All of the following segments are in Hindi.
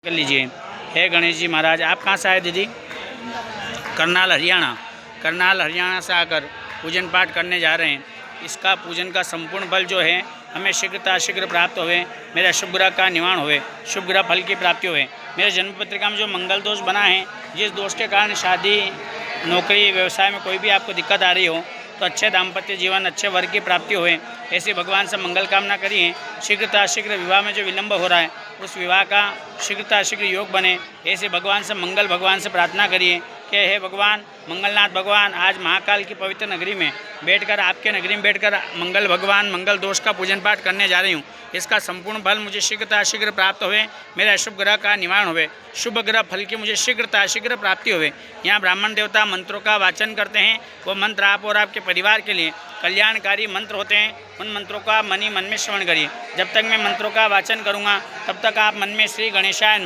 कर लीजिए। हे गणेश जी महाराज, आप कहाँ से आए दीदी? करनाल हरियाणा। करनाल हरियाणा से आकर पूजन पाठ करने जा रहे हैं। इसका पूजन का संपूर्ण फल जो है हमें शीघ्र प्राप्त हुए, मेरे शुभ ग्रह का निवारण हुए, शुभ ग्रह फल की प्राप्ति हुए। मेरे जन्म पत्रिका में जो मंगल दोष बना है, जिस दोष के कारण शादी, नौकरी, व्यवसाय में कोई भी आपको दिक्कत आ रही हो, तो अच्छे दाम्पत्य जीवन, अच्छे वर्ग की प्राप्ति हुए, ऐसी भगवान से मंगल कामना करिए। शीघ्र विवाह में जो विलंब हो रहा है, उस विवाह का शीघ्र योग बने, ऐसे भगवान से भगवान से प्रार्थना करिए कि हे भगवान मंगलनाथ भगवान, आज महाकाल की पवित्र नगरी में बैठकर, आपके नगरी में बैठकर मंगल भगवान मंगल दोष का पूजन पाठ करने जा रही हूँ। इसका संपूर्ण फल मुझे शीघ्र प्राप्त हुए, मेरे अशुभ ग्रह का निवारण हुए, शुभ ग्रह फल की मुझे शीघ्र प्राप्ति हुए। यहाँ ब्राह्मण देवता मंत्रों का वाचन करते हैं। वो मंत्र आप और आपके परिवार के लिए कल्याणकारी मंत्र होते हैं। उन मंत्रों का मन में श्रवण करिए। जब तक मैं मंत्रों का वाचन करूँगा, तब तक आप मन में श्री गणेशाय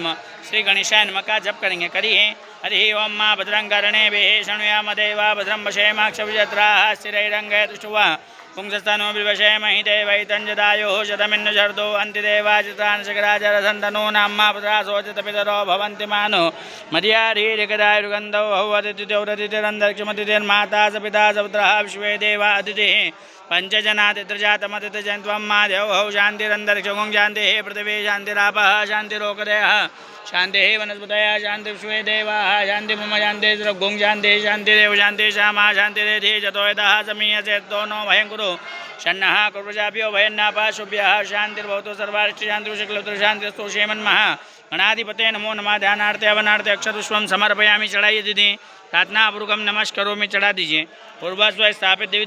नमः का जप करेंगे। करिए। हरि ओम माँ भद्रं कर्णे वेहे शृणुयाम देवा भद्रं पश्येमाक्षभिजत्राः स्थिरैरङ्गैः तुष्टुवा पुंसस्तनो विवशेमहि देवैतञ्जदायुः शतमिन्नु शर्दो अन्तिदेवाजितानशकराजरसन्तनो नाम्मा पुत्रासोचितपितरो भवन्ति मानो मर्यादीर्घदायुर्गन्धौ हौवतिथितिरन्तरिक्षमतिथिर्माता स पिता स पुत्रः विश्वे देवा अतिथिः पंचजनातित्रजातमतिथि त्वं मा देवौ शान्तिरन्तरिक्षगुं शान्तिः पृथिवी शान्तिरापः शान्तिरोकदयः शान्तिः वनस्पतयः शान्तिर्विश्वे देवाः शान्ति मम शान्तिर्गुं शान्तिः शान्तिरेव शान्तिः श्यामा शान्तिरेधि जतो यतः समीयसे तो नो भयं कुरु शन्नः कुर्वजाभ्यो भयन्नापः शुभ्यः शान्तिर्भवतु सर्वारिष्ट शान्तिर्शुक्लत्र शान्तिरस्तु श्रीमन्मः गणाधिपते नमो नमः। ध्यानार्थे अवनार्थे अक्षरपुष्पं समर्पयामि। चढ़ाइए दीदी। प्रार्थना पूर्वकम नमस्कारों में चढ़ा दीजिए। पूर्वस्व स्थापित देवी